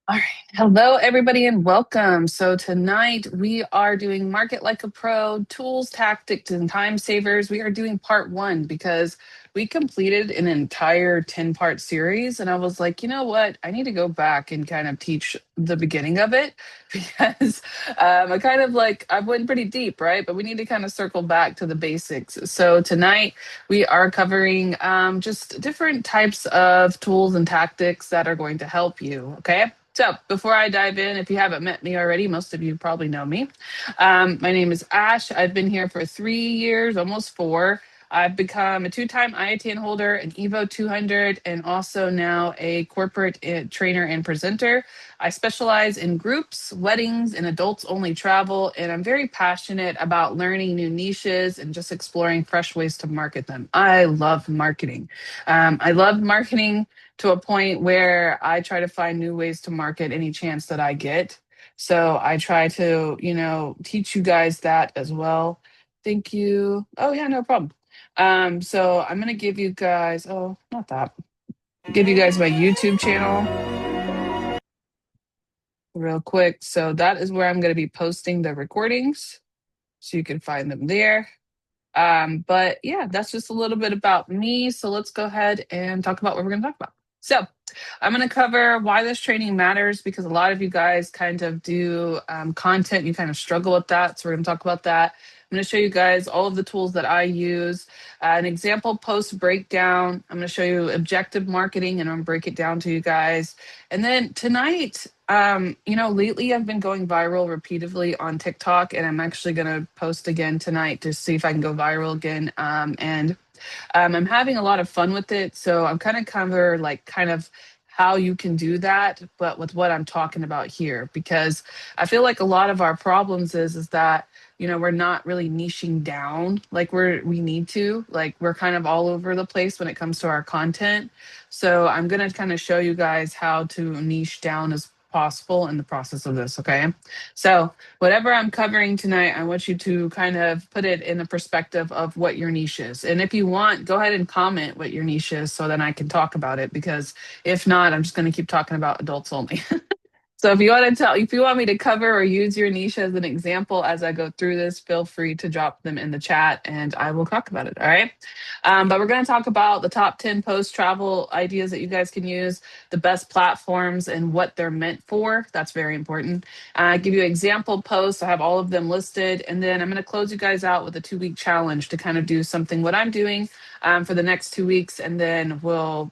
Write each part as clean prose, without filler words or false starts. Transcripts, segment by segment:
All right. Hello, everybody, and welcome. So, tonight we are doing Market Like a Pro tools, tactics, and time savers. We are doing part one because we completed an entire 10-part series. And I was like, you know what? I need to go back and kind of teach the beginning of it because I went pretty deep, right? But we need to kind of circle back to the basics. So, tonight we are covering just different types of tools and tactics that are going to help you. Okay. So, before I dive in, if you haven't met me already, most of you probably know me. My name is Ash. I've been here for 3 years, almost four. I've become a two-time IATN holder, an EVO 200, and also now a corporate trainer and presenter. I specialize in groups, weddings, and adults-only travel, and I'm very passionate about learning new niches and just exploring fresh ways to market them. I love marketing. I love marketing to a point where I try to find new ways to market any chance that I get. So I try to, teach you guys that as well. Thank you. Oh yeah, no problem. So I'm gonna give you guys, oh, not that. Give you guys my YouTube channel real quick. So that is where I'm gonna be posting the recordings. So you can find them there. But yeah, that's just a little bit about me. So let's go ahead and talk about what we're gonna talk about. So I'm going to cover why this training matters because a lot of you guys kind of do content, you kind of struggle with that. So we're going to talk about that. I'm going to show you guys all of the tools that I use, an example post breakdown. I'm going to show you objective marketing and I'm going to break it down to you guys. And then tonight, lately I've been going viral repeatedly on TikTok and I'm actually going to post again tonight to see if I can go viral again. I'm having a lot of fun with it. So I'm kind of cover like kind of how you can do that, but with what I'm talking about here, because I feel like a lot of our problems is that we're not really niching down like we need to. Like we're kind of all over the place when it comes to our content. So I'm gonna kind of show you guys how to niche down as possible in the process of this. Okay, so whatever I'm covering tonight, I want you to kind of put it in the perspective of what your niche is. And if you want, go ahead and comment what your niche is so then I can talk about it. Because if not, I'm just going to keep talking about adults only. So if you want me to cover or use your niche as an example as I go through this, feel free to drop them in the chat and I will talk about it. All right. But we're going to talk about the top 10 post travel ideas that you guys can use, the best platforms and what they're meant for. That's very important. I give you example posts. I have all of them listed. And then I'm going to close you guys out with a 2 week challenge to kind of do something what I'm doing for the next 2 weeks. And then we'll,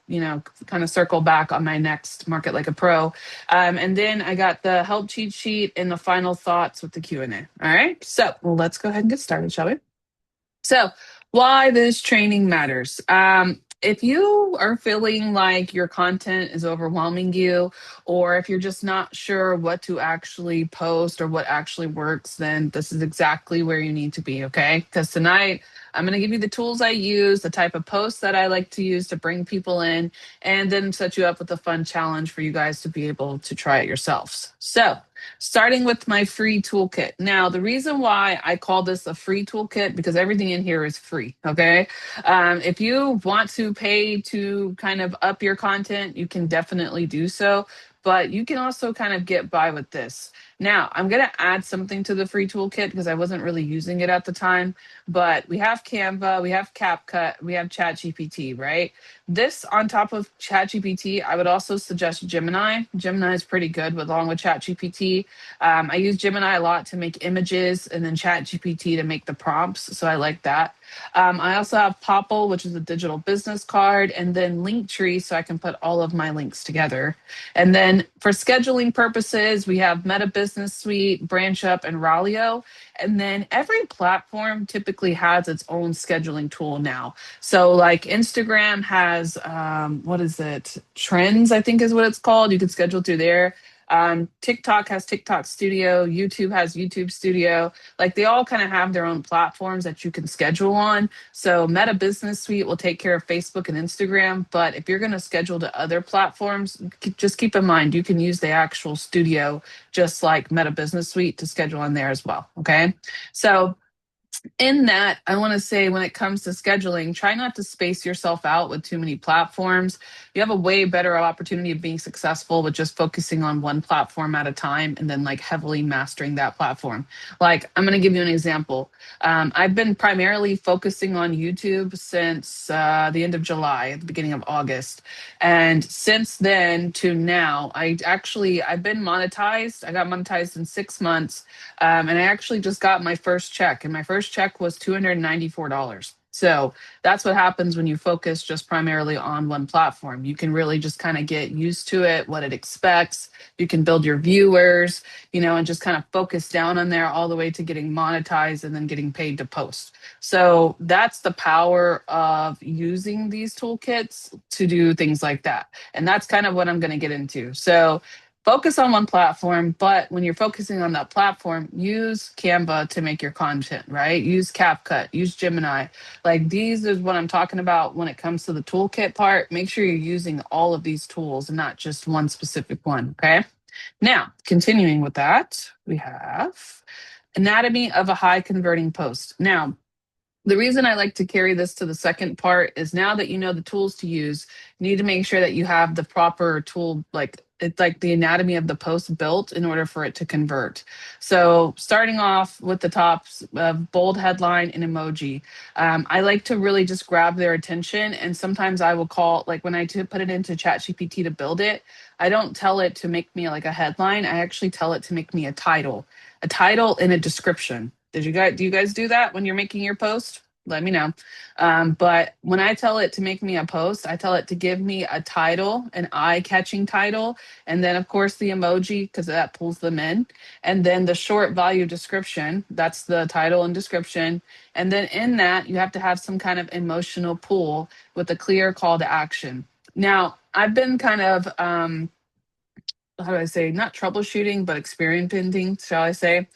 kind of circle back on my next Market Like a Pro. And then I got the help cheat sheet and the final thoughts with the Q&A. All right. So let's go ahead and get started, shall we? So, why this training matters. If you are feeling like your content is overwhelming you, or if you're just not sure what to actually post or what actually works, then this is exactly where you need to be, okay? Because tonight I'm going to give you the tools I use, the type of posts that I like to use to bring people in, and then set you up with a fun challenge for you guys to be able to try it yourselves. So, starting with my free toolkit. Now, the reason why I call this a free toolkit because everything in here is free. Okay. If you want to pay to kind of up your content, you can definitely do so. But you can also kind of get by with this. Now, I'm going to add something to the free toolkit because I wasn't really using it at the time. But we have Canva, we have CapCut, we have ChatGPT, right? This on top of ChatGPT, I would also suggest Gemini. Gemini is pretty good along with ChatGPT. I use Gemini a lot to make images and then ChatGPT to make the prompts. So I like that. I also have Popple, which is a digital business card, and then Linktree, so I can put all of my links together. And then for scheduling purposes, we have Meta Business Suite, BranchUp, and Ralio. And then every platform typically has its own scheduling tool now. So like Instagram has what is it? Trends, I think is what it's called. You can schedule through there. TikTok has TikTok Studio. YouTube has YouTube Studio. Like they all kind of have their own platforms that you can schedule on. So Meta Business Suite will take care of Facebook and Instagram. But if you're going to schedule to other platforms, just keep in mind you can use the actual studio just like Meta Business Suite to schedule on there as well. Okay. So In that, I want to say when it comes to scheduling, try not to space yourself out with too many platforms. You have a way better opportunity of being successful with just focusing on one platform at a time and then like heavily mastering that platform. Like, I'm going to give you an example. I've been primarily focusing on YouTube since the end of July, at the beginning of August. And since then to now, I've been monetized. I got monetized in 6 months, and I actually just got my first check, and my first check was $294. So that's what happens when you focus just primarily on one platform. You can really just kind of get used to it, what it expects. You can build your viewers, and just kind of focus down on there all the way to getting monetized and then getting paid to post. So that's the power of using these toolkits to do things like that. And that's kind of what I'm going to get into. So focus on one platform, but when you're focusing on that platform, use Canva to make your content, right? Use CapCut, use Gemini. Like, these is what I'm talking about when it comes to the toolkit part. Make sure you're using all of these tools and not just one specific one, okay? Now, continuing with that, we have anatomy of a high converting post. Now, the reason I like to carry this to the second part is now that you know the tools to use, you need to make sure that you have the proper tool, like it's like the anatomy of the post built in order for it to convert. So, starting off with the top bold headline and emoji, I like to really just grab their attention. And sometimes I will call, like when put it into ChatGPT to build it, I don't tell it to make me like a headline. I actually tell it to make me a title and a description. Do you guys do that when you're making your post? Let me know. But when I tell it to make me a post, I tell it to give me a title, an eye-catching title, and then of course the emoji because that pulls them in, and then the short value description. That's the title and description, and then in that you have to have some kind of emotional pull with a clear call to action. Now, I've been kind of how do I say, not troubleshooting, but experimenting, shall I say,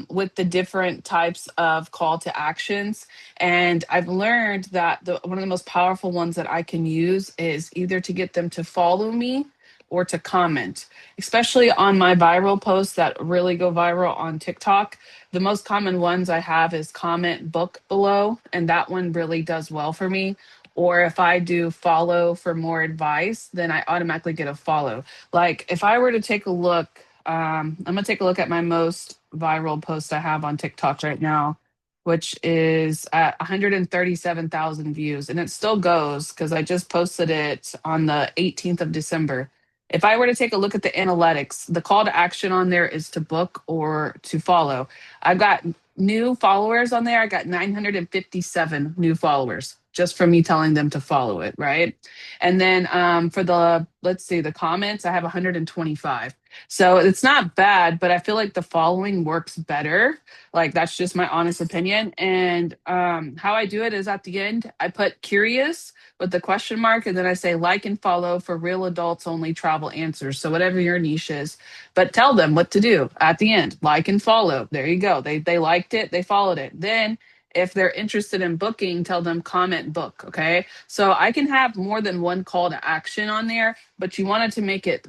with the different types of call to actions. And I've learned that one of the most powerful ones that I can use is either to get them to follow me or to comment, especially on my viral posts that really go viral on TikTok. The most common ones I have is comment book below, and that one really does well for me. Or if I do follow for more advice, then I automatically get a follow. Like if I were to take a look, I'm gonna take a look at my most viral post I have on TikTok right now, which is at 137,000 views, and it still goes because I just posted it on the 18th of December. If I were to take a look at the analytics, the call to action on there is to book or to follow. I've got new followers on there. I got 957 new followers just from me telling them to follow it, right? And then for the, let's see, the comments, I have 125. So it's not bad, but I feel like the following works better. Like that's just my honest opinion. And how I do it is at the end, I put curious with the question mark, and then I say like and follow for real adults only travel answers. So whatever your niche is, but tell them what to do at the end. Like and follow. There you go. They liked it. They followed it. Then if they're interested in booking, tell them comment book. Okay. So I can have more than one call to action on there, but you wanted to make it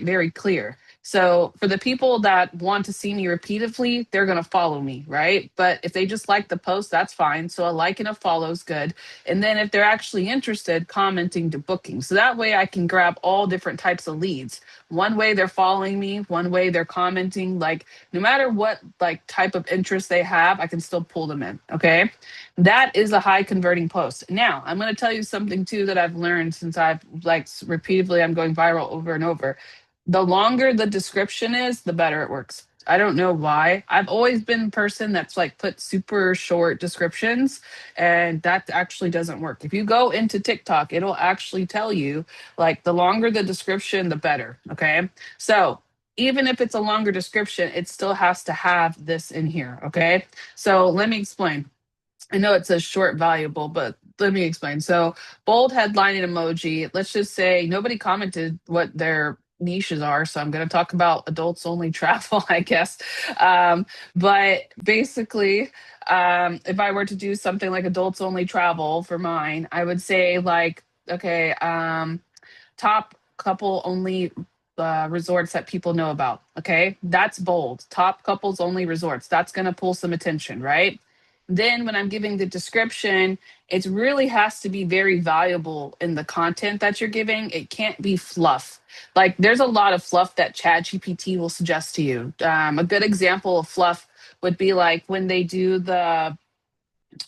very clear. So for the people that want to see me repeatedly, they're going to follow me, right? But if they just like the post, that's fine. So a like and a follow is good. And then if they're actually interested, commenting to booking. So that way I can grab all different types of leads. One way they're following me, one way they're commenting. Like no matter what like type of interest they have, I can still pull them in. Okay. That is a high converting post. Now, I'm going to tell you something too that I've learned since I've like repeatedly, I'm going viral over and over. The longer the description is, the better it works. I don't know why. I've always been a person that's like put super short descriptions, and that actually doesn't work. If you go into TikTok, it'll actually tell you like the longer the description, the better. Okay. So even if it's a longer description, it still has to have this in here. Okay. So let me explain. I know it says short valuable, but let me explain. So, bold headline and emoji. Let's just say nobody commented what their niches are. So, I'm going to talk about adults only travel, I guess. But basically, if I were to do something like adults only travel for mine, I would say, like, okay, top couple only resorts that people know about. Okay. That's bold. Top couples only resorts. That's going to pull some attention, right? Then when I'm giving the description, it really has to be very valuable in the content that you're giving. It can't be fluff. Like there's a lot of fluff that ChatGPT will suggest to you. A good example of fluff would be like when they do the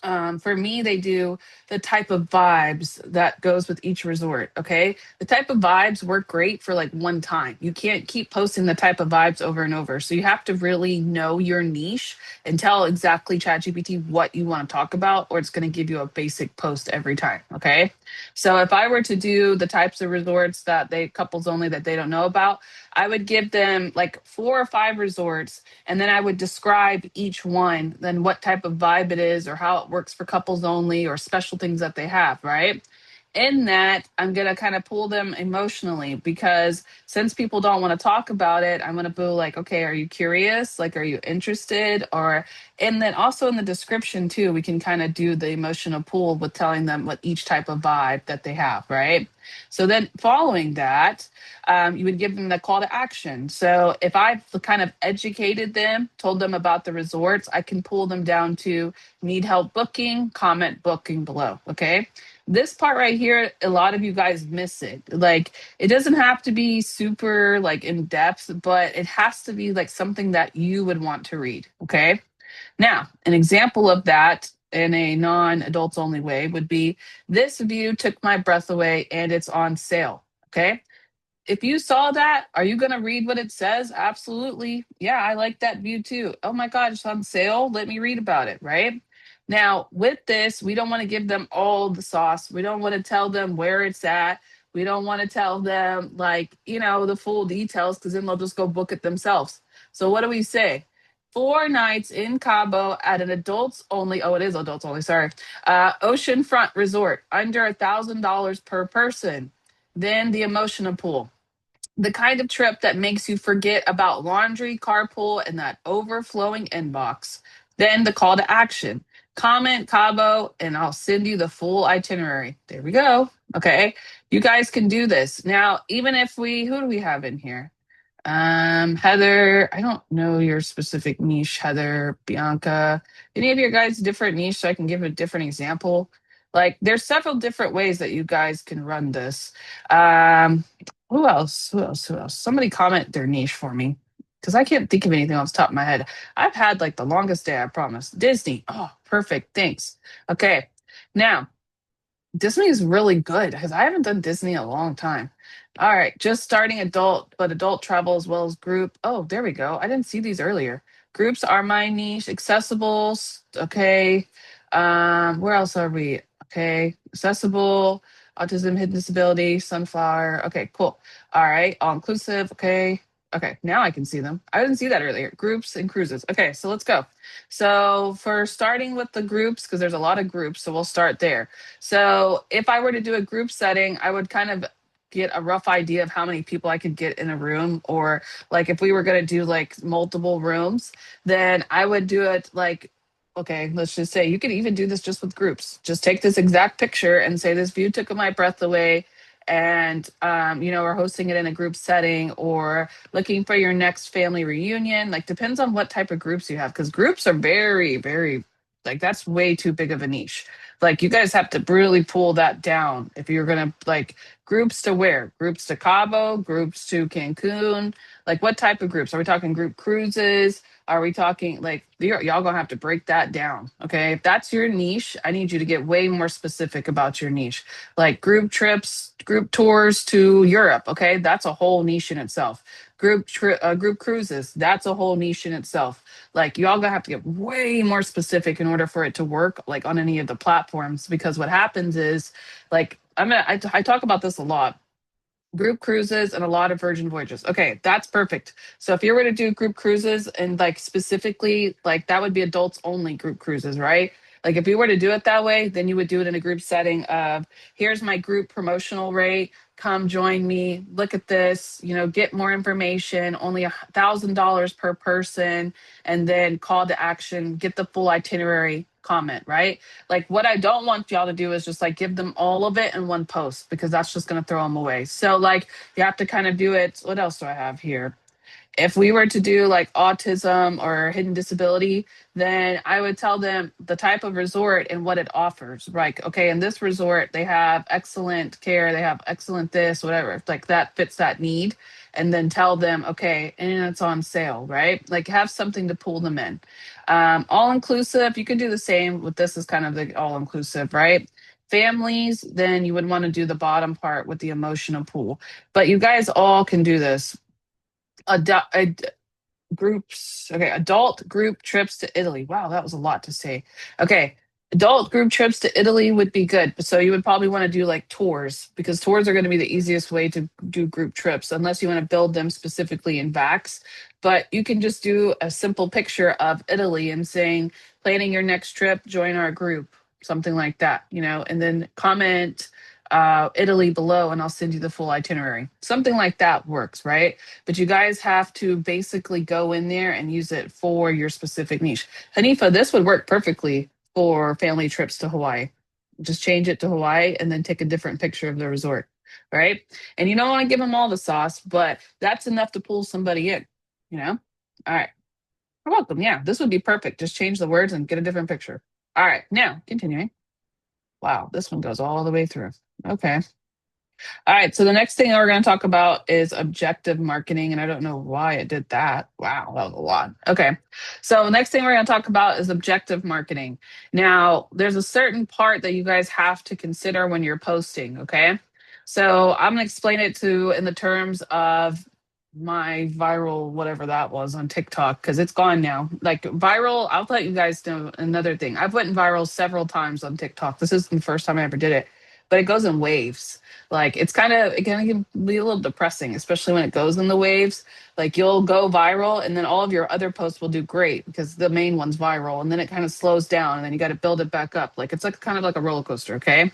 for me they do the type of vibes that goes with each resort. Okay, the type of vibes work great for like one time. You can't keep posting the type of vibes over and over, so you have to really know your niche and tell exactly ChatGPT what you want to talk about, or it's going to give you a basic post every time. Okay, so if I were to do the types of resorts that they couples only that they don't know about, I would give them like 4 or 5 resorts, and then I would describe each one, then what type of vibe it is, or how it works for couples only, or special things that they have, right? In that, I'm going to kind of pull them emotionally because since people don't want to talk about it, I'm going to be like, okay, are you curious? Like, are you interested? Or, and then also in the description too, we can kind of do the emotional pull with telling them what each type of vibe that they have, right? So then following that, you would give them the call to action. So if I've kind of educated them, told them about the resorts, I can pull them down to need help booking, comment booking below. Okay. This part right here, a lot of you guys miss it. Like it doesn't have to be super like in depth, but it has to be like something that you would want to read. Okay. Now, an example of that in a non adults only way would be this view took my breath away and it's on sale. Okay, if you saw that, are you going to read what it says? Absolutely. Yeah, I like that view too. Oh my God, it's on sale. Let me read about it, right? Now, with this, we don't want to give them all the sauce. We don't want to tell them where it's at. We don't want to tell them, like, the full details because then they'll just go book it themselves. So, what do we say? 4 nights in Cabo at an adults only, oh, it is adults only, sorry, oceanfront resort, under $1,000 per person. Then the emotional pool, the kind of trip that makes you forget about laundry, carpool, and that overflowing inbox. Then the call to action. Comment Cabo, and I'll send you the full itinerary. There we go. Okay. You guys can do this. Now, even if who do we have in here? Heather, I don't know your specific niche, Heather, Bianca. Any of your guys different niche so I can give a different example? Like there's several different ways that you guys can run this. Um, who else? Who else? Who else? Somebody comment their niche for me. Because I can't think of anything off the top of my head. I've had like the longest day, I promise. Disney. Oh, perfect. Thanks. Okay. Now, Disney is really good because I haven't done Disney in a long time. All right, just starting adult, but adult travel as well as group. Oh, there we go. I didn't see these earlier. Groups are my niche. Accessibles. Okay. Where else are we? Okay. Accessible, autism, hidden disability, sunflower. Okay, cool. All right. All inclusive. Okay. Okay. Now I can see them. I didn't see that earlier. Groups and cruises. Okay, so let's go. So for starting with the groups, because there's a lot of groups, so we'll start there. So if I were to do a group setting, I would kind of get a rough idea of how many people I could get in a room, or like if we were going to do like multiple rooms, then I would do it like, okay, let's just say you could even do this just with groups. Just take this exact picture and say this view took my breath away, and we're hosting it in a group setting, or looking for your next family reunion. Like depends on what type of groups you have, because groups are very, very, like that's way too big of a niche. Like you guys have to really pull that down if you're gonna like groups to where? Groups to Cabo, groups to Cancun. Like what type of groups? Are we talking group cruises? Are we talking like y'all gonna have to break that down? Okay. If that's your niche, I need you to get way more specific about your niche. Like group trips, group tours to Europe. Okay. That's a whole niche in itself. Group cruises, that's a whole niche in itself. Like y'all gonna have to get way more specific in order for it to work like on any of the platforms, because what happens is like I talk about this a lot. Group cruises and a lot of virgin voyages. Okay, that's perfect. So if you were to do group cruises and like specifically like that would be adults only group cruises, right? Like if you were to do it that way, then you would do it in a group setting of here's my group promotional rate. Come join me. Look at this. Get more information. Only $1,000 per person, and then call to action. Get the full itinerary. Comment, right? Like what I don't want y'all to do is just like give them all of it in one post, because that's just going to throw them away. So like you have to kind of do it. What else do I have here? If we were to do like autism or hidden disability, then I would tell them the type of resort and what it offers. Like, okay, in this resort, they have excellent care, they have excellent this, whatever, like that fits that need. And then tell them, okay, and it's on sale, right? Like, have something to pull them in. All inclusive, you could do the same with this, is kind of the all inclusive, right? Families, then you would want to do the bottom part with the emotional pool. But you guys all can do this. Groups. Okay, adult group trips to Italy. Wow, that was a lot to say. Okay, adult group trips to Italy would be good. So you would probably want to do like tours, because tours are going to be the easiest way to do group trips, unless you want to build them specifically in VAX. But you can just do a simple picture of Italy and saying, planning your next trip, join our group, something like that, and then comment Italy below, and I'll send you the full itinerary. Something like that works, right? But you guys have to basically go in there and use it for your specific niche. Hanifa, this would work perfectly for family trips to Hawaii. Just change it to Hawaii and then take a different picture of the resort, right? And you don't want to give them all the sauce, but that's enough to pull somebody in, you know? All right. You're welcome. Yeah, this would be perfect. Just change the words and get a different picture. All right. Now, continuing. Wow, this one goes all the way through. Okay. All right, so the next thing that we're going to talk about is objective marketing, and I don't know why it did that. Wow, that was a lot. Okay, so the next thing we're going to talk about is objective marketing. Now, there's a certain part that you guys have to consider when you're posting, okay? So I'm going to explain it to in the terms of my viral whatever that was on TikTok, because it's gone now. Like viral, I'll let you guys know another thing. I've went viral several times on TikTok. This is the first time I ever did it, but it goes in waves. Like it can be a little depressing, especially when it goes in the waves. Like you'll go viral and then all of your other posts will do great because the main one's viral, and then it kind of slows down and then you got to build it back up. Like it's like kind of like a roller coaster, okay?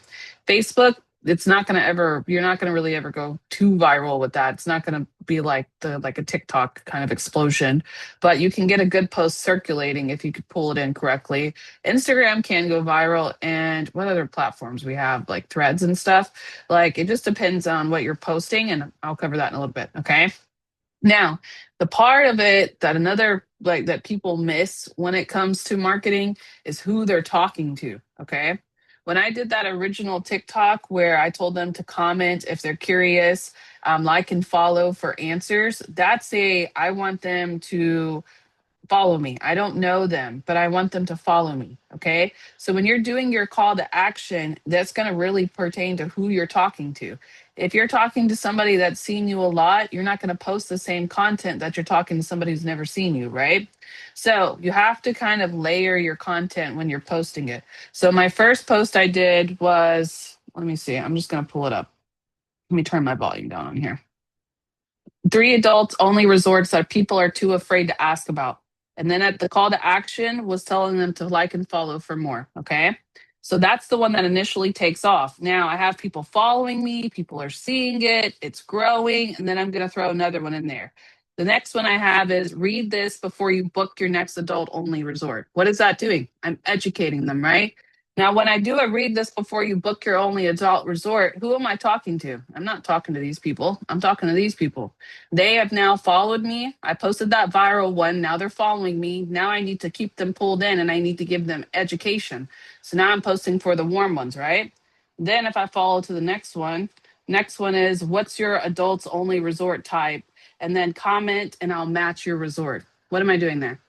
Facebook, it's not going to ever, you're not going to really ever go too viral with that. It's not going to be like like a TikTok kind of explosion, but you can get a good post circulating if you could pull it in correctly. Instagram can go viral, and what other platforms we have, like threads and stuff. Like it just depends on what you're posting, and I'll cover that in a little bit. Okay. Now, the part of it that another like that people miss when it comes to marketing is who they're talking to. Okay. When I did that original TikTok where I told them to comment if they're curious, like and follow for answers, I want them to follow me. I don't know them, but I want them to follow me. Okay. So when you're doing your call to action, that's going to really pertain to who you're talking to. If you're talking to somebody that's seen you a lot, you're not going to post the same content that you're talking to somebody who's never seen you, right? So you have to kind of layer your content when you're posting it. So my first post I did was, let me see, I'm just going to pull it up. Let me turn my volume down on here. 3 adults only resorts that people are too afraid to ask about. And then at the call to action was telling them to like and follow for more. Okay. So that's the one that initially takes off. Now I have people following me, people are seeing it, it's growing, and then I'm going to throw another one in there. The next one I have is read this before you book your next adult only resort. What is that doing? I'm educating them, right? Now, when I do a read this before you book your only adult resort, who am I talking to? I'm not talking to these people. I'm talking to these people. They have now followed me. I posted that viral one. Now they're following me. Now I need to keep them pulled in and I need to give them education. So now I'm posting for the warm ones, right? Then if I follow to the next one is what's your adults only resort type? And then comment and I'll match your resort. What am I doing there?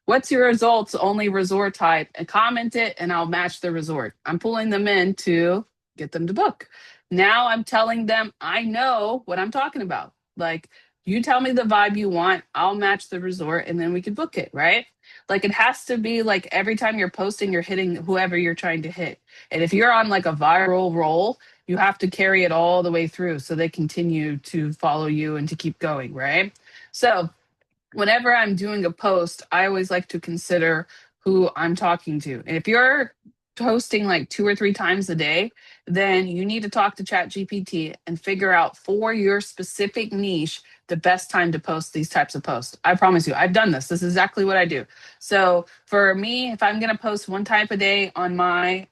What's your results only resort type? And comment it and I'll match the resort. I'm pulling them in to get them to book. Now I'm telling them I know what I'm talking about. Like you tell me the vibe you want, I'll match the resort and then we can book it, right? Like it has to be like every time you're posting, you're hitting whoever you're trying to hit. And if you're on like a viral roll, you have to carry it all the way through so they continue to follow you and to keep going, right? So whenever I'm doing a post, I always like to consider who I'm talking to. And if you're posting like 2 or 3 times a day, then you need to talk to ChatGPT and figure out for your specific niche the best time to post these types of posts. I promise you, I've done this. This is exactly what I do. So for me, if I'm going to post one type a day on my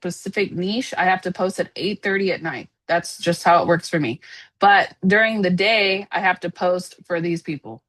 specific niche, I have to post at 8:30 at night. That's just how it works for me. But during the day, I have to post for these people.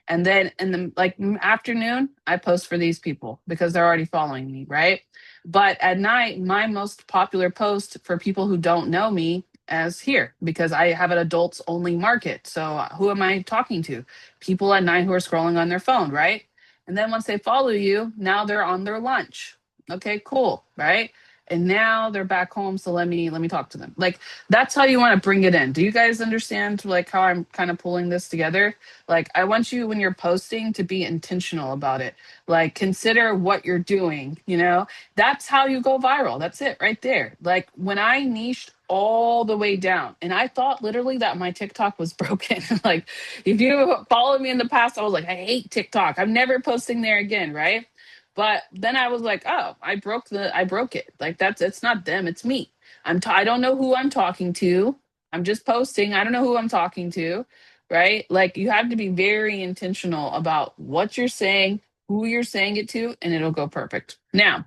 And then in the like afternoon, I post for these people because they're already following me, right? But at night, my most popular post for people who don't know me as here because I have an adults only market. So who am I talking to? People at night who are scrolling on their phone, right? And then once they follow you, now they're on their lunch. Okay, cool, right? And now they're back home, so let me talk to them. Like that's how you want to bring it in. Do you guys understand like how I'm kind of pulling this together? Like I want you when you're posting to be intentional about it. Like consider what you're doing, you know? That's how you go viral. That's it right there. Like when I niched all the way down and I thought literally that my TikTok was broken. Like if you followed me in the past, I was like, I hate TikTok. I'm never posting there again, right? But then I was like, oh, I broke it. Like that's it's not them, it's me. I don't know who I'm talking to. I'm just posting. I don't know who I'm talking to, right? Like you have to be very intentional about what you're saying, who you're saying it to, and it'll go perfect. Now,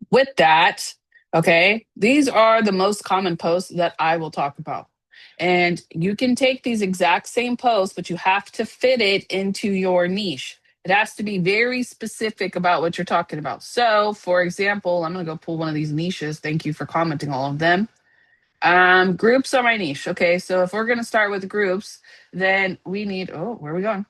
with that, okay, these are the most common posts that I will talk about. And you can take these exact same posts, but you have to fit it into your niche. It has to be very specific about what you're talking about. So, for example, I'm going to go pull one of these niches. Thank you for commenting all of them. Groups are my niche. Okay, so if we're going to start with groups, then we need, oh, where are we going?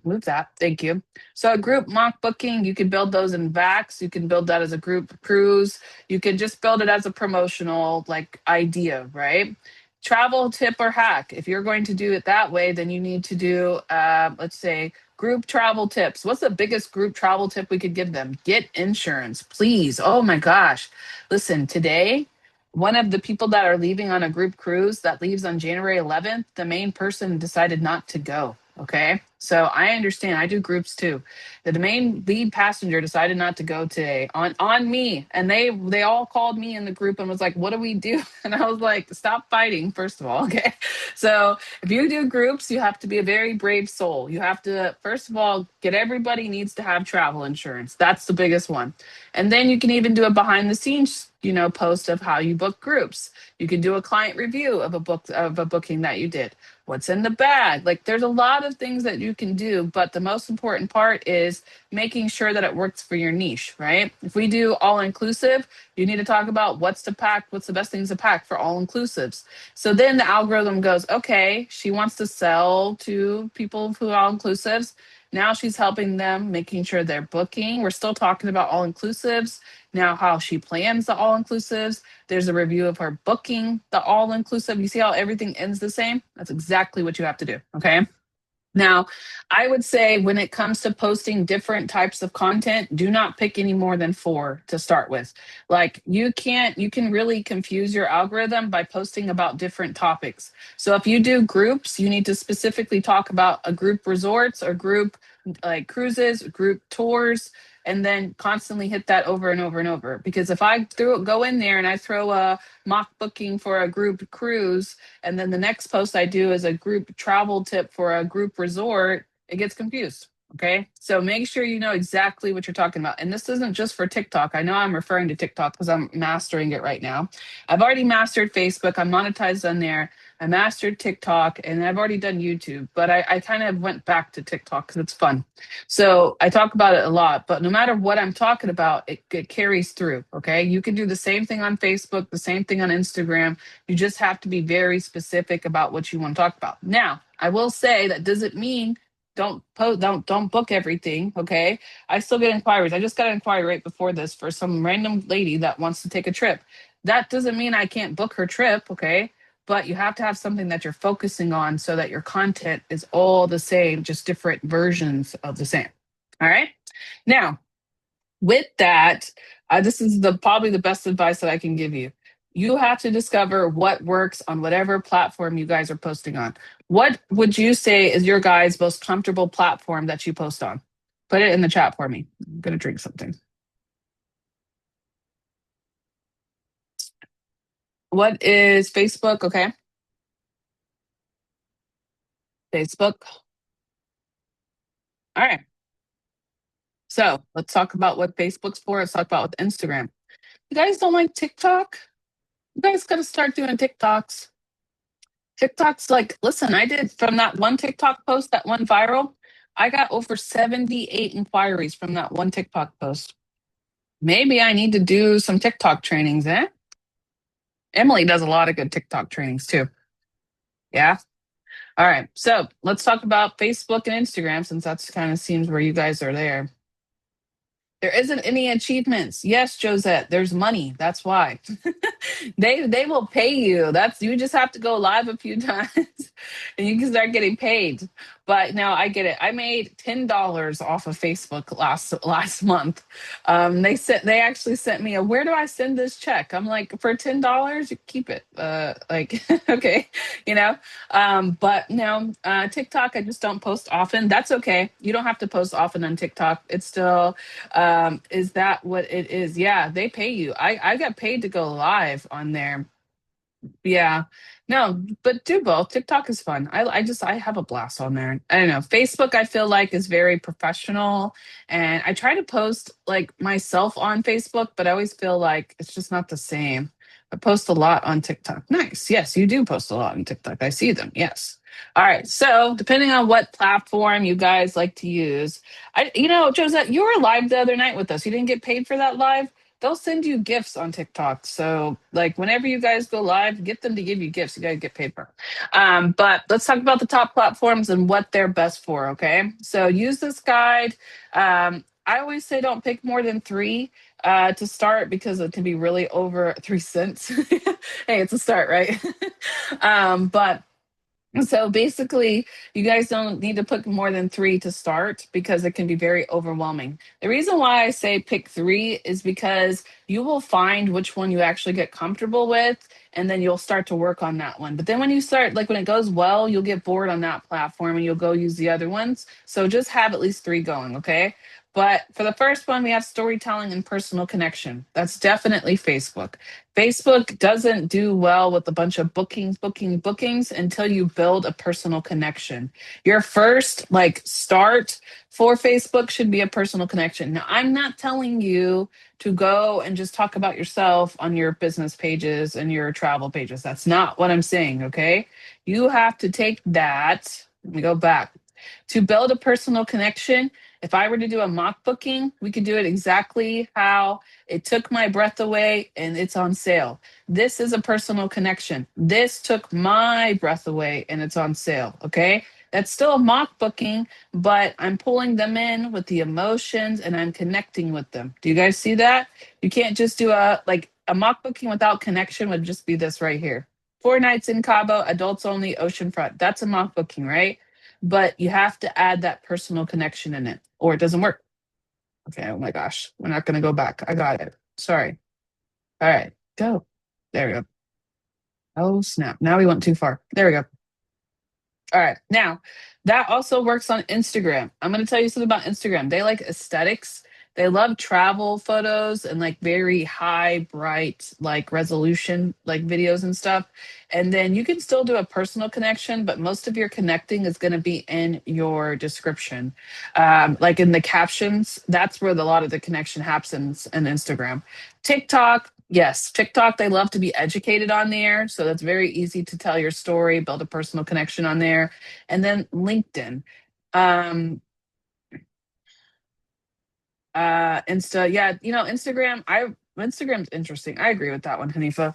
Move that. Thank you. So a group mock booking, you can build those in VAX. You can build that as a group cruise. You can just build it as a promotional like idea, right? Travel tip or hack. If you're going to do it that way, then you need to do, let's say, group travel tips. What's the biggest group travel tip we could give them? Get insurance, please. Oh my gosh. Listen, today, one of the people that are leaving on a group cruise that leaves on January 11th, the main person decided not to go. Okay. So I understand. I do groups too. The main lead passenger decided not to go today on me. And they all called me in the group and was like, what do we do? And I was like, stop fighting, first of all. Okay. So if you do groups, you have to be a very brave soul. You have to, first of all, get everybody needs to have travel insurance. That's the biggest one. And then you can even do a behind the scenes, post of how you book groups. You can do a client review of a booking that you did. What's in the bag? Like there's a lot of things that you can do, but the most important part is making sure that it works for your niche, right? If we do all inclusive, you need to talk about what's to pack, what's the best things to pack for all inclusives. So then the algorithm goes, okay, she wants to sell to people who are all inclusives. Now she's helping them, making sure they're booking. We're still talking about all inclusives. Now, how she plans the all inclusives. There's a review of her booking the all inclusive. You see how everything ends the same? That's exactly what you have to do. Okay. Now, I would say when it comes to posting different types of content, do not pick any more than four to start with. Like you can really confuse your algorithm by posting about different topics. So if you do groups, you need to specifically talk about a group resorts or group like cruises, group tours, and then constantly hit that over and over and over. Because if go in there and I throw a mock booking for a group cruise, and then the next post I do is a group travel tip for a group resort, it gets confused. Okay. So make sure you know exactly what you're talking about. And this isn't just for TikTok. I know I'm referring to TikTok because I'm mastering it right now. I've already mastered Facebook. I'm monetized on there. I mastered TikTok and I've already done YouTube, but I kind of went back to TikTok because it's fun. So I talk about it a lot, but no matter what I'm talking about, it carries through. Okay. You can do the same thing on Facebook, the same thing on Instagram. You just have to be very specific about what you want to talk about. Now, I will say that doesn't mean don't book everything. Okay. I still get inquiries. I just got an inquiry right before this for some random lady that wants to take a trip. That doesn't mean I can't book her trip. Okay. But you have to have something that you're focusing on so that your content is all the same, just different versions of the same. All right. Now, with that, this is the probably the best advice that I can give you. You have to discover what works on whatever platform you guys are posting on. What would you say is your guys' most comfortable platform that you post on? Put it in the chat for me. I'm gonna drink something. What is Facebook? Okay, Facebook. All right. So let's talk about what Facebook's for. Let's talk about what Instagram. You guys don't like TikTok? You guys got to start doing TikToks. TikTok's like, listen, I did from that one TikTok post that went viral. I got over 78 inquiries from that one TikTok post. Maybe I need to do some TikTok trainings, eh? Emily does a lot of good TikTok trainings too. Yeah. All right. So let's talk about Facebook and Instagram since that's kind of seems where you guys are there. There isn't any achievements. Yes, Josette, there's money. That's why. They will pay you. That's you just have to go live a few times and you can start getting paid. But now I get it. I made $10 off of Facebook last month. They actually sent me a where do I send this check? I'm like, for $10, you keep it. Like okay, you know. But no, TikTok, I just don't post often. That's okay. You don't have to post often on TikTok. It's still is that what it is? Yeah, they pay you. I got paid to go live on there. Yeah. No, but do both. TikTok is fun. I have a blast on there. I don't know. Facebook I feel like is very professional and I try to post like myself on Facebook, but I always feel like it's just not the same. I post a lot on TikTok. Nice. Yes, you do post a lot on TikTok. I see them. Yes. All right. So, depending on what platform you guys like to use, Josette, you were live the other night with us. You didn't get paid for that live? They'll send you gifts on TikTok. So, like, whenever you guys go live, get them to give you gifts. You got to get paid for. But let's talk about the top platforms and what they're best for. Okay. So, use this guide. I always say don't pick more than three to start because it can be really over 3 cents. Hey, it's a start, right? But so basically, you guys don't need to put more than three to start because it can be very overwhelming. The reason why I say pick three is because you will find which one you actually get comfortable with, and then you'll start to work on that one. But then when you start, like when it goes well, you'll get bored on that platform and you'll go use the other ones. So just have at least three going, okay? But for the first one, we have storytelling and personal connection. That's definitely Facebook. Facebook doesn't do well with a bunch of bookings until you build a personal connection. Your first like start for Facebook should be a personal connection. Now, I'm not telling you to go and just talk about yourself on your business pages and your travel pages. That's not what I'm saying, okay? You have to take that, let me go back. To build a personal connection, if I were to do a mock booking, we could do it exactly how it took my breath away and it's on sale. This is a personal connection. This took my breath away and it's on sale. Okay. That's still a mock booking, but I'm pulling them in with the emotions and I'm connecting with them. Do you guys see that? You can't just do a mock booking without connection would just be this right here. 4 nights in Cabo, adults only, oceanfront. That's a mock booking, right? But you have to add that personal connection in it or it doesn't work. Okay, oh my gosh, we're not going to go back. I got it. Sorry. All right, go. There we go. Oh, snap. Now we went too far. There we go. All right. Now, that also works on Instagram. I'm going to tell you something about Instagram. They like aesthetics. They love travel photos and like very high, bright, like resolution, like videos and stuff. And then you can still do a personal connection, but most of your connecting is going to be in your description. Like in the captions, that's where a lot of the connection happens in Instagram. TikTok, yes, TikTok, they love to be educated on there. So that's very easy to tell your story, build a personal connection on there. And then LinkedIn. Um, Insta, yeah, Instagram's interesting. I agree with that one, Hanifa.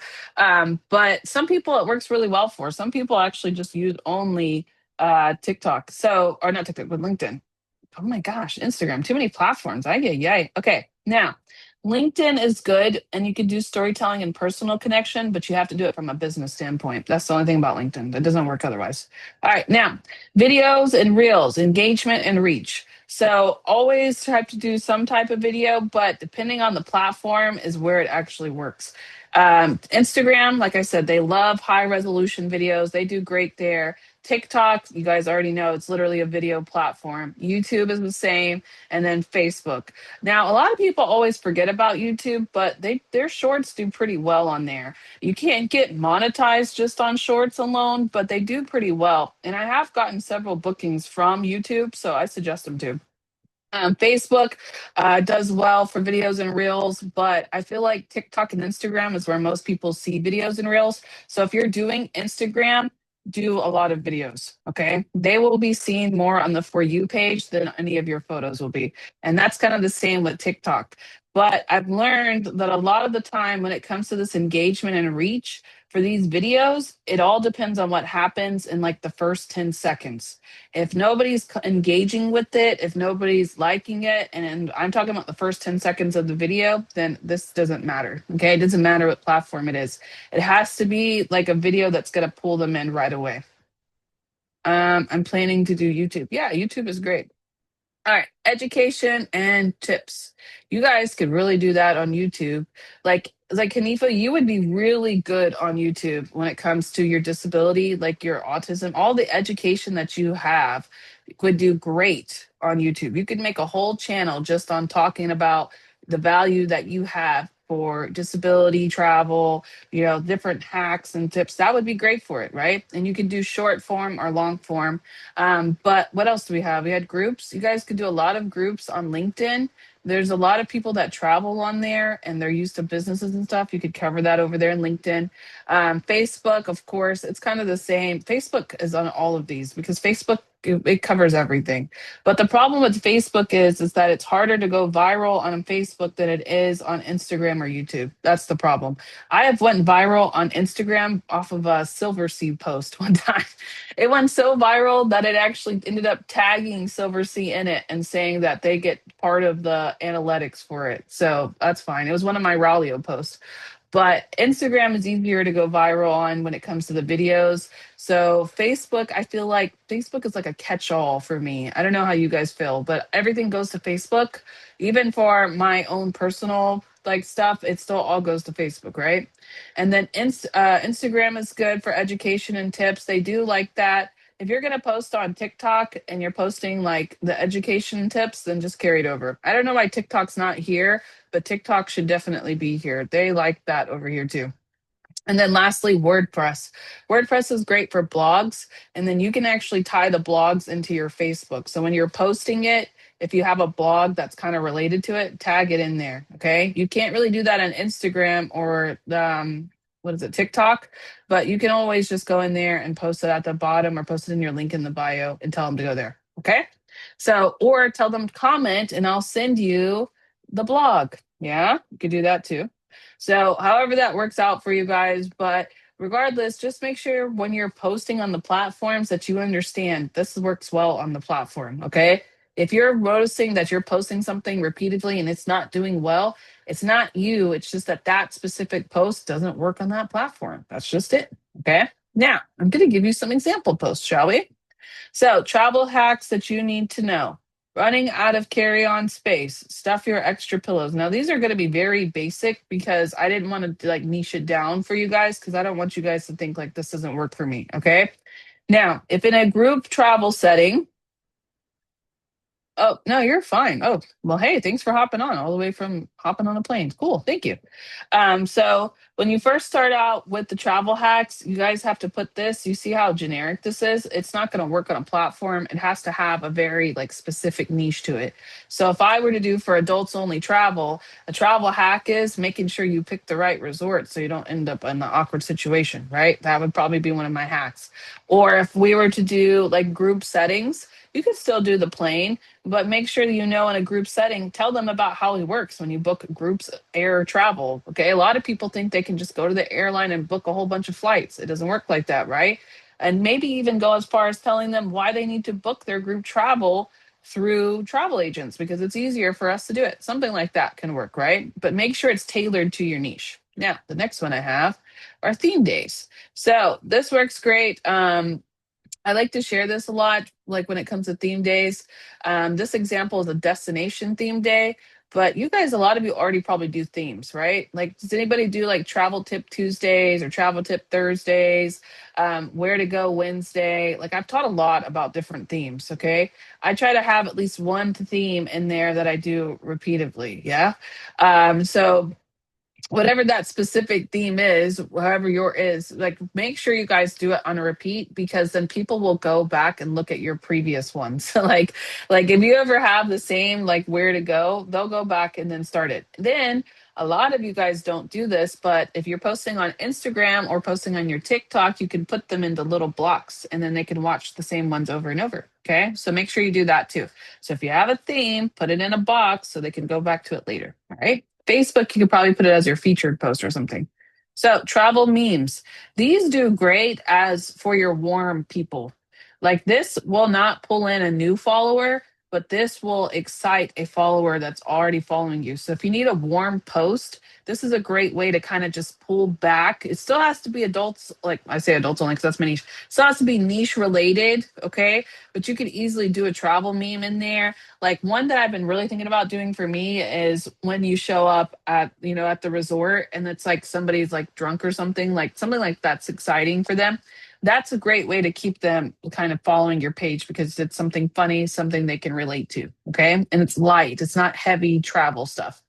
But some people it works really well for. Some people actually just use only TikTok. So or not TikTok, but LinkedIn. Oh my gosh, Instagram, too many platforms. I get yay. Okay, now LinkedIn is good and you can do storytelling and personal connection, but you have to do it from a business standpoint. That's the only thing about LinkedIn. That doesn't work otherwise. All right, now videos and reels, engagement and reach. So always have to do some type of video, but depending on the platform is where it actually works. Instagram, like I said, they love high resolution videos. They do great there. TikTok, you guys already know it's literally a video platform. YouTube is the same, and then Facebook. Now, a lot of people always forget about YouTube, but their shorts do pretty well on there. You can't get monetized just on shorts alone, but they do pretty well. And I have gotten several bookings from YouTube, so I suggest them too. Facebook does well for videos and reels, but I feel like TikTok and Instagram is where most people see videos and reels. So if you're doing Instagram, do a lot of videos. Okay. They will be seen more on the For You page than any of your photos will be. And that's kind of the same with TikTok. But I've learned that a lot of the time when it comes to this engagement and reach for these videos, it all depends on what happens in like the first 10 seconds. If nobody's engaging with it, if nobody's liking it, and I'm talking about the first 10 seconds of the video, then this doesn't matter. Okay. It doesn't matter what platform it is. It has to be like a video that's going to pull them in right away. I'm planning to do YouTube. Yeah, YouTube is great. All right, education and tips. You guys could really do that on YouTube. Like Hanifa, you would be really good on YouTube when it comes to your disability, like your autism, all the education that you have would do great on YouTube. You could make a whole channel just on talking about the value that you have for disability travel, different hacks and tips. That would be great for it, right? And you can do short form or long form. But what else do we have? We had groups. You guys could do a lot of groups on LinkedIn. There's a lot of people that travel on there and they're used to businesses and stuff. You could cover that over there in LinkedIn. Facebook, of course, it's kind of the same. Facebook is on all of these because Facebook it covers everything. But the problem with Facebook is that it's harder to go viral on Facebook than it is on Instagram or YouTube. That's the problem. I have went viral on Instagram off of a Silver Sea post one time. It went so viral that it actually ended up tagging Silver Sea in it and saying that they get part of the analytics for it. So that's fine. It was one of my Ralio posts. But Instagram is easier to go viral on when it comes to the videos. So Facebook, I feel like Facebook is like a catch-all for me. I don't know how you guys feel, but everything goes to Facebook. Even for my own personal like stuff, it still all goes to Facebook, right? And then Instagram is good for education and tips. They do like that. If you're going to post on TikTok and you're posting like the education tips, then just carry it over. I don't know why TikTok's not here, but TikTok should definitely be here. They like that over here too. And then lastly, WordPress. WordPress is great for blogs, and then you can actually tie the blogs into your Facebook. So when you're posting it, if you have a blog that's kind of related to it, tag it in there. Okay. You can't really do that on Instagram or what is it, TikTok, but you can always just go in there and post it at the bottom or post it in your link in the bio and tell them to go there. Okay. So, or tell them to comment and I'll send you the blog. Yeah, you could do that too. So, however that works out for you guys, but regardless, just make sure when you're posting on the platforms that you understand this works well on the platform. Okay. If you're noticing that you're posting something repeatedly and it's not doing well, it's not you. It's just that that specific post doesn't work on that platform. That's just it. Okay. Now, I'm going to give you some example posts, shall we? So, travel hacks that you need to know. Running out of carry on space, stuff your extra pillows. Now, these are going to be very basic because I didn't want to like niche it down for you guys because I don't want you guys to think like this doesn't work for me. Okay. Now, if in a group travel setting, oh, no, you're fine. Oh, well, hey, thanks for hopping on all the way from hopping on a plane. Cool. Thank you. So when you first start out with the travel hacks, you guys have to put this, you see how generic this is? It's not going to work on a platform. It has to have a very like specific niche to it. So if I were to do for adults only travel, a travel hack is making sure you pick the right resort so you don't end up in an awkward situation, right? That would probably be one of my hacks. Or if we were to do like group settings, you could still do the plane, but make sure that you know in a group setting, tell them about how it works when you book groups air travel. Okay. A lot of people think they can just go to the airline and book a whole bunch of flights. It doesn't work like that, right? And maybe even go as far as telling them why they need to book their group travel through travel agents because it's easier for us to do it. Something like that can work, right? But make sure it's tailored to your niche. Now, the next one I have are theme days. So this works great. I like to share this a lot, like when it comes to theme days. This example is a destination theme day, but you guys, a lot of you already probably do themes, right? Like, does anybody do like travel tip Tuesdays or travel tip Thursdays? Where to go Wednesday? Like, I've taught a lot about different themes, okay? I try to have at least one theme in there that I do repeatedly, yeah? So whatever that specific theme is, whatever your is, like make sure you guys do it on a repeat because then people will go back and look at your previous ones. Like if you ever have the same like where to go, they'll go back and then start it. Then A lot of you guys don't do this, but if you're posting on Instagram or posting on your TikTok, you can put them into little blocks and then they can watch the same ones over and over. Okay. So make sure you do that too. So if you have a theme, put it in a box so they can go back to it later. All right. Facebook, you could probably put it as your featured post or something. So travel memes. These do great as for your warm people. Like this will not pull in a new follower, but this will excite a follower that's already following you. So if you need a warm post, this is a great way to kind of just pull back. It still has to be adults, like I say adults only because that's my niche. It still has to be niche related, okay? But you could easily do a travel meme in there. Like one that I've been really thinking about doing for me is when you show up at, at the resort and it's like somebody's like drunk or something like that's exciting for them. That's a great way to keep them kind of following your page because it's something funny, something they can relate to. Okay. And it's light, it's not heavy travel stuff.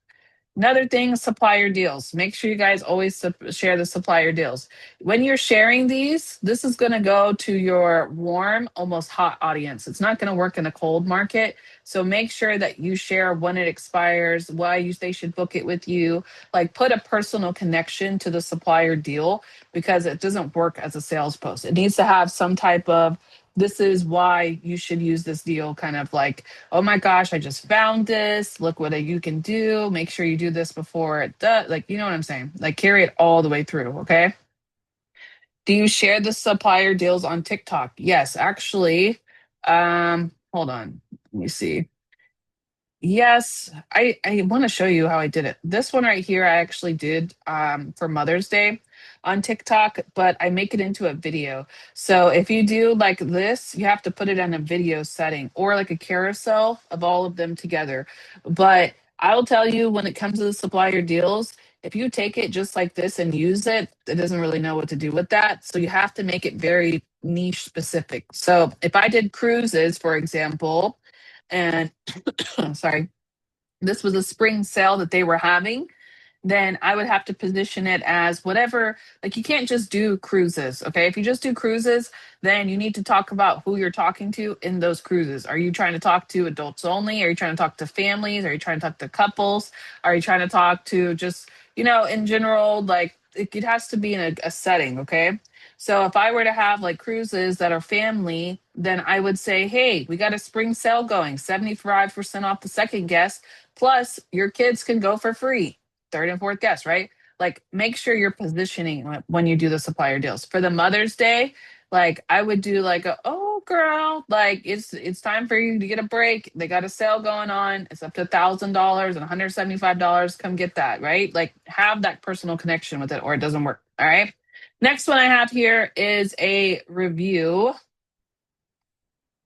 Another thing, supplier deals. Make sure you guys always share the supplier deals. When you're sharing these, this is going to go to your warm, almost hot audience. It's not going to work in a cold market. So make sure that you share when it expires, they should book it with you. Like put a personal connection to the supplier deal because it doesn't work as a sales post. It needs to have some type of this is why you should use this deal kind of like, oh my gosh, I just found this. Look what you can do. Make sure you do this before it does. Like, you know what I'm saying? Like, carry it all the way through. Okay. Do you share the supplier deals on TikTok? Yes, actually. Hold on. Let me see. Yes, I want to show you how I did it. This one right here, I actually did for Mother's Day on TikTok, but I make it into a video. So if you do like this, you have to put it in a video setting or like a carousel of all of them together. But I'll tell you when it comes to the supplier deals, if you take it just like this and use it, it doesn't really know what to do with that. So you have to make it very niche specific. So if I did cruises, for example, and sorry, this was a spring sale that they were having, then I would have to position it as whatever. Like you can't just do cruises. Okay. If you just do cruises, then you need to talk about who you're talking to in those cruises. Are you trying to talk to adults only? Are you trying to talk to families? Are you trying to talk to couples? Are you trying to talk to just, in general, like it has to be in a setting. Okay. So if I were to have like cruises that are family, then I would say, hey, we got a spring sale going, 75% off the second guest. Plus, your kids can go for free third and fourth guest, right? Like make sure you're positioning when you do the supplier deals. For the Mother's Day, like I would do like oh girl, like it's time for you to get a break. They got a sale going on. It's up to $1,000 and $175. Come get that, right? Like have that personal connection with it or it doesn't work. All right. Next one I have here is a review.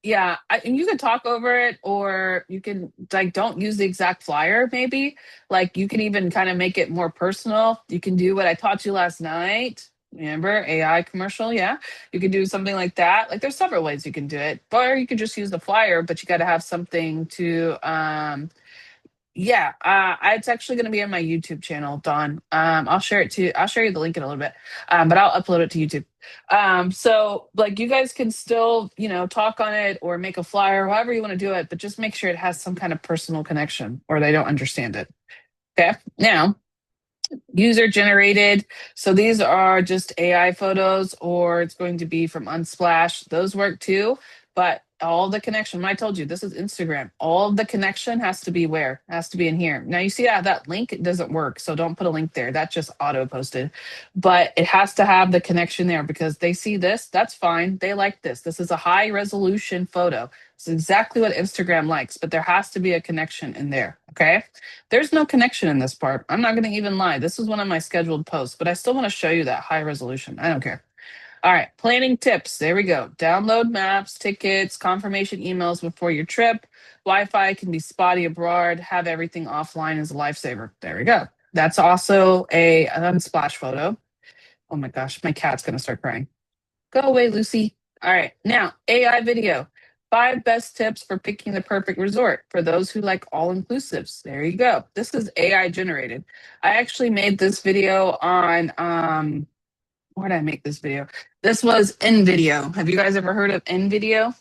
Yeah, and you can talk over it, or you can like don't use the exact flyer. Maybe like you can even kind of make it more personal. You can do what I taught you last night. Remember AI commercial? Yeah, you can do something like that. Like there's several ways you can do it, or you could just use the flyer. But you got to have something to yeah, it's actually going to be on my YouTube channel, Dawn. I'll share it to. I'll share you the link in a little bit, but I'll upload it to YouTube. So like you guys can still, talk on it or make a flyer, however you want to do it, but just make sure it has some kind of personal connection, or they don't understand it. Okay. Now, user generated. So these are just AI photos, or it's going to be from Unsplash. Those work too. But all the connection, when I told you this is Instagram, all the connection has to be where? Has to be in here. Now you see that link it doesn't work. So don't put a link there. That just auto posted. But it has to have the connection there because they see this. That's fine. They like this. This is a high resolution photo. It's exactly what Instagram likes, but there has to be a connection in there. Okay. There's no connection in this part. I'm not going to even lie. This is one of my scheduled posts, but I still want to show you that high resolution. I don't care. All right, planning tips. There we go. Download maps, tickets, confirmation emails before your trip. Wi-Fi can be spotty abroad. Have everything offline as a lifesaver. There we go. That's also an unsplash photo. Oh my gosh, my cat's going to start crying. Go away, Lucy. All right. Now, AI video. 5 best tips for picking the perfect resort for those who like all inclusives. There you go. This is AI generated. I actually made this video on where did I make this video? This was InVideo. Have you guys ever heard of InVideo?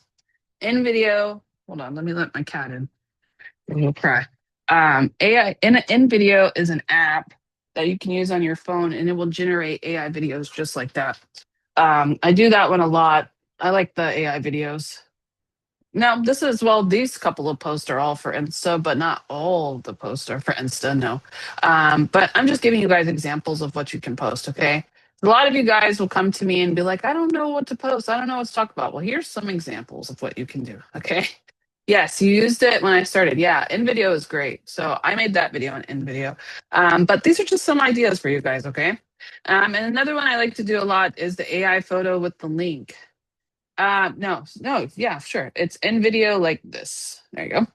InVideo. Hold on, let me let my cat in. He'll cry. AI in video is an app that you can use on your phone, and it will generate AI videos just like that. I do that one a lot. I like the AI videos. Now, this is, well, these couple of posts are all for Insta, but not all the posts are for Insta, no. But I'm just giving you guys examples of what you can post, okay? A lot of you guys will come to me and be like, I don't know what to post. I don't know what to talk about. Well, here's some examples of what you can do, okay? Yes, you used it when I started. Yeah, InVideo is great. So I made that video on InVideo. But these are just some ideas for you guys, okay? And another one I like to do a lot is the AI photo with the link. No, no, yeah, sure. It's in video like this. There you go.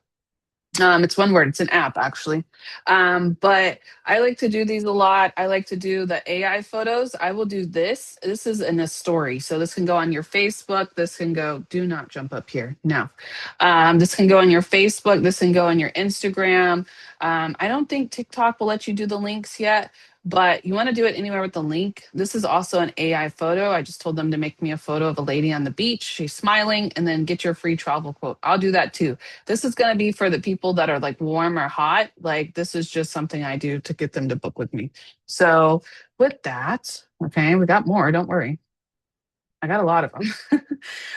It's one word. It's an app, actually. But I like to do these a lot. I like to do the AI photos. I will do this. This is in a story. So this can go on your Facebook. This can go, do not jump up here. No. This can go on your Facebook. This can go on your Instagram. I don't think TikTok will let you do the links yet, but you want to do it anywhere with the link. This is also an AI photo. I just told them to make me a photo of a lady on the beach. She's smiling, and then get your free travel quote. I'll do that too. This is going to be for the people that are like warm or hot. Like, this is just something I do to get them to book with me. So, with that, okay, we got more. Don't worry. I got a lot of them.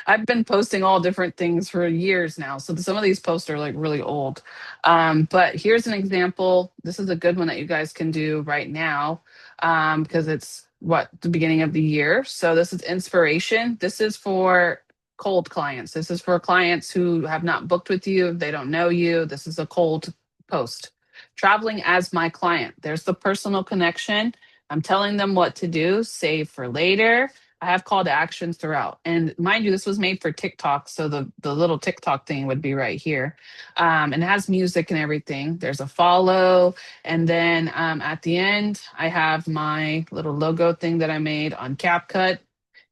I've been posting all different things for years now. So some of these posts are like really old. But here's an example. This is a good one that you guys can do right now, because it's what, the beginning of the year. So this is inspiration. This is for cold clients. This is for clients who have not booked with you. They don't know you. This is a cold post. Traveling as my client. There's the personal connection. I'm telling them what to do, save for later. I have call to actions throughout. And mind you, this was made for TikTok. So the little TikTok thing would be right here. And it has music and everything. There's a follow. And then at the end, I have my little logo thing that I made on CapCut,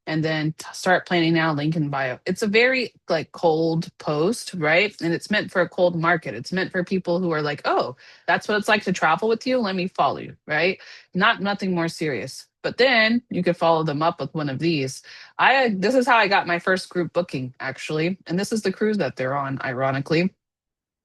and then start planning now, link in bio. It's a very like cold post, right? And it's meant for a cold market. It's meant for people who are like, oh, that's what it's like to travel with you, let me follow you, right? Not nothing more serious. But then you could follow them up with one of these. I This is how I got my first group booking, actually, and this is the cruise that they're on, ironically.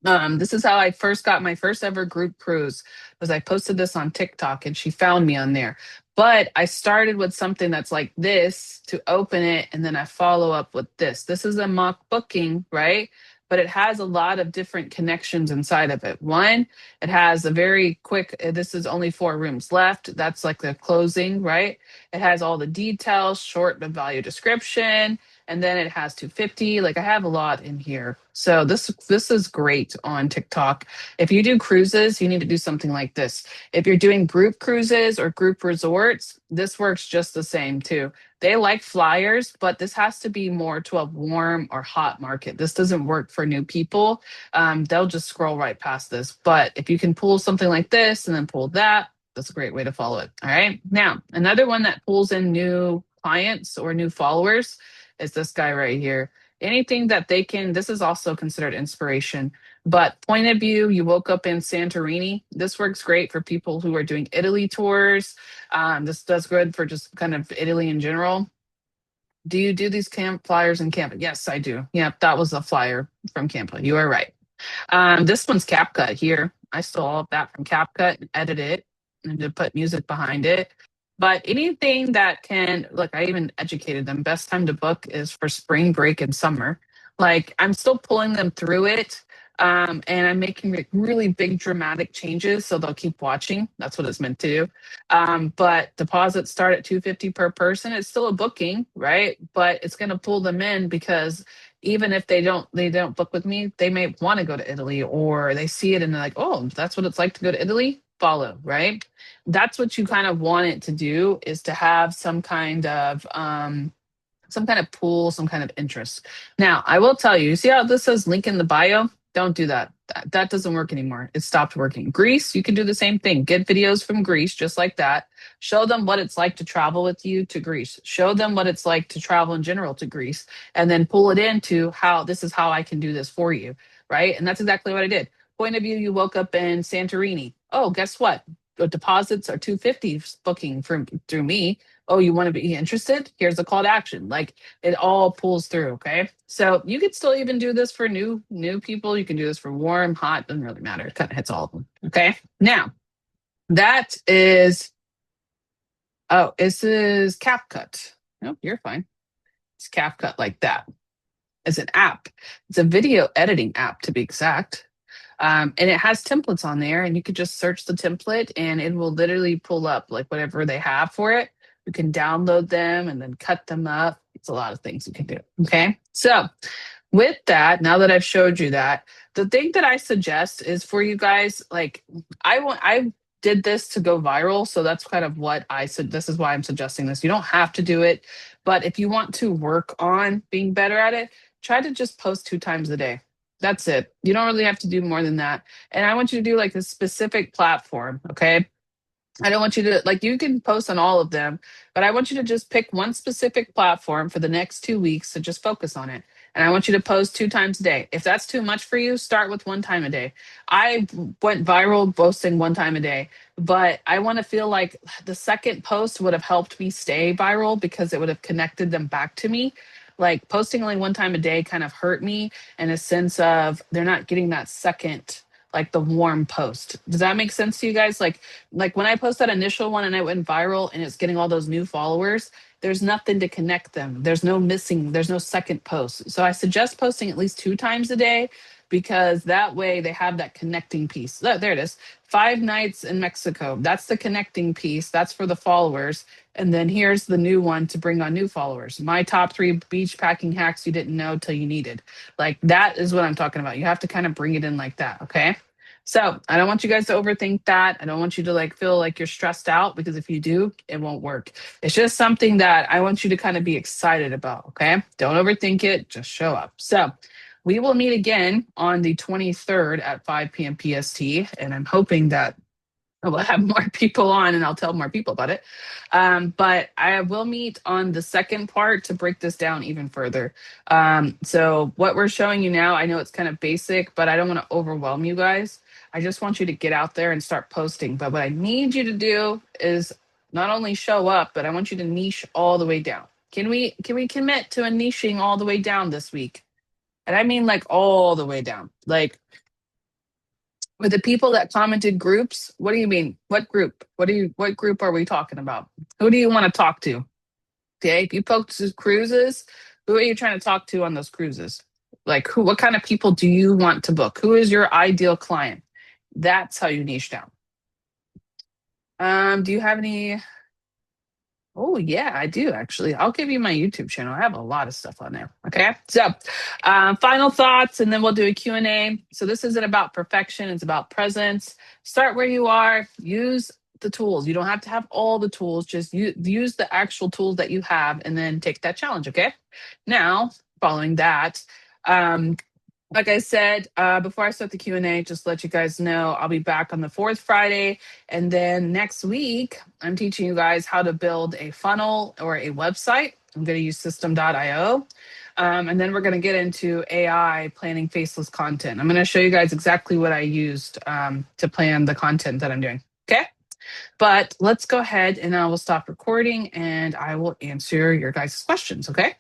This is how I first got my first ever group cruise, was I posted this on TikTok and she found me on there. But I started with something that's like this to open it, and then I follow up with this. This is a mock booking, right? But it has a lot of different connections inside of it. One, it has a very quick, this is only 4 rooms left. That's like the closing, right? It has all the details, short but value description, and then it has 250. Like, I have a lot in here. So this is great on TikTok. If you do cruises, you need to do something like this. If you're doing group cruises or group resorts, this works just the same too. They like flyers, but this has to be more to a warm or hot market. This doesn't work for new people. They'll just scroll right past this. But if you can pull something like this and then pull that, that's a great way to follow it. All right. Now, another one that pulls in new clients or new followers is this guy right here. Anything that they can, this is also considered inspiration. But point of view, you woke up in Santorini. This works great for people who are doing Italy tours. This does good for just kind of Italy in general. Do you do these camp flyers in Canva? Yes, I do. Yep, that was a flyer from Canva. You are right. This one's CapCut here. I stole all of that from CapCut and edited it and to put music behind it. But anything that can, look, I even educated them. Best time to book is for spring break and summer. Like, I'm still pulling them through it. And I'm making really big dramatic changes so they'll keep watching. That's what it's meant to do. But deposits start at 250 per person. It's still a booking, right? But it's going to pull them in because even if they don't book with me, they may want to go to Italy, or they see it and they're like, oh, that's what it's like to go to Italy. Follow, right? That's what you kind of want it to do, is to have some kind of pool, some kind of interest. Now, I will tell you, see how this says link in the bio? Don't do that. That doesn't work anymore. It stopped working. Greece, you can do the same thing. Get videos from Greece just like that. Show them what it's like to travel with you to Greece. Show them what it's like to travel in general to Greece, and then pull it into how this is how I can do this for you, right? And that's exactly what I did. Point of view, you woke up in Santorini. Oh, guess what? The deposits are 250 booking from through me. Oh, you want to be interested? Here's a call to action. Like it all pulls through. Okay. So you could still even do this for new people. You can do this for warm, hot, doesn't really matter. It kind of hits all of them. Okay. Now that is, oh, this is CapCut. Nope, you're fine. It's CapCut like that. It's an app. It's a video editing app to be exact. And it has templates on there, and you could just search the template and it will literally pull up like whatever they have for it. You can download them and then cut them up. It's a lot of things you can do. Okay. So with that, now that I've showed you that, the thing that I suggest is for you guys, like I did this to go viral. So that's kind of what I said. This is why I'm suggesting this. You don't have to do it, but if you want to work on being better at it, try to just post 2 times a day. That's it. You don't really have to do more than that. And I want you to do like a specific platform. Okay. I don't want you to like you can post on all of them, but I want you to just pick one specific platform for the next 2 weeks to just focus on it. And I want you to post 2 times a day. If that's too much for you, start with 1 time a day. I went viral posting 1 time a day, but I want to feel like the second post would have helped me stay viral because it would have connected them back to me. Like posting only 1 time a day kind of hurt me in a sense of they're not getting that second, like the warm post. Does that make sense to you guys? Like when I post that initial one and it went viral and it's getting all those new followers, there's nothing to connect them. There's no second post. So I suggest posting at least 2 times a day because that way they have that connecting piece. There it is. 5 nights in Mexico. That's the connecting piece. That's for the followers. And then here's the new one to bring on new followers. My top 3 beach packing hacks you didn't know till you needed. Like that is what I'm talking about. You have to kind of bring it in like that. Okay. So I don't want you guys to overthink that. I don't want you to like feel like you're stressed out because if you do, it won't work. It's just something that I want you to kind of be excited about. Okay. Don't overthink it. Just show up. So we will meet again on the 23rd at 5 p.m. PST. And I'm hoping that we'll have more people on and I'll tell more people about it. But I will meet on the second part to break this down even further. So, what we're showing you now, I know it's kind of basic, but I don't want to overwhelm you guys. I just want you to get out there and start posting. But what I need you to do is not only show up, but I want you to niche all the way down. Can we commit to a niching all the way down this week? And I mean like all the way down. Like with the people that commented groups, what do you mean? What group? What group are we talking about? Who do you want to talk to? Okay, if you post cruises, who are you trying to talk to on those cruises? Like who what kind of people do you want to book? Who is your ideal client? That's how you niche down. Do you have any? Oh yeah, I do actually. I'll give you my YouTube channel. I have a lot of stuff on there. Okay. So final thoughts and then we'll do a Q&A. So this isn't about perfection. It's about presence. Start where you are. Use the tools. You don't have to have all the tools. Just use the actual tools that you have and then take that challenge. Okay. Now, following that, um, like I said, before I start the Q&A, just to let you guys know, I'll be back on the fourth Friday. And then next week, I'm teaching you guys how to build a funnel or a website. I'm going to use system.io. And then we're going to get into AI planning faceless content. I'm going to show you guys exactly what I used to plan the content that I'm doing. Okay. But let's go ahead and I will stop recording and I will answer your guys' questions. Okay.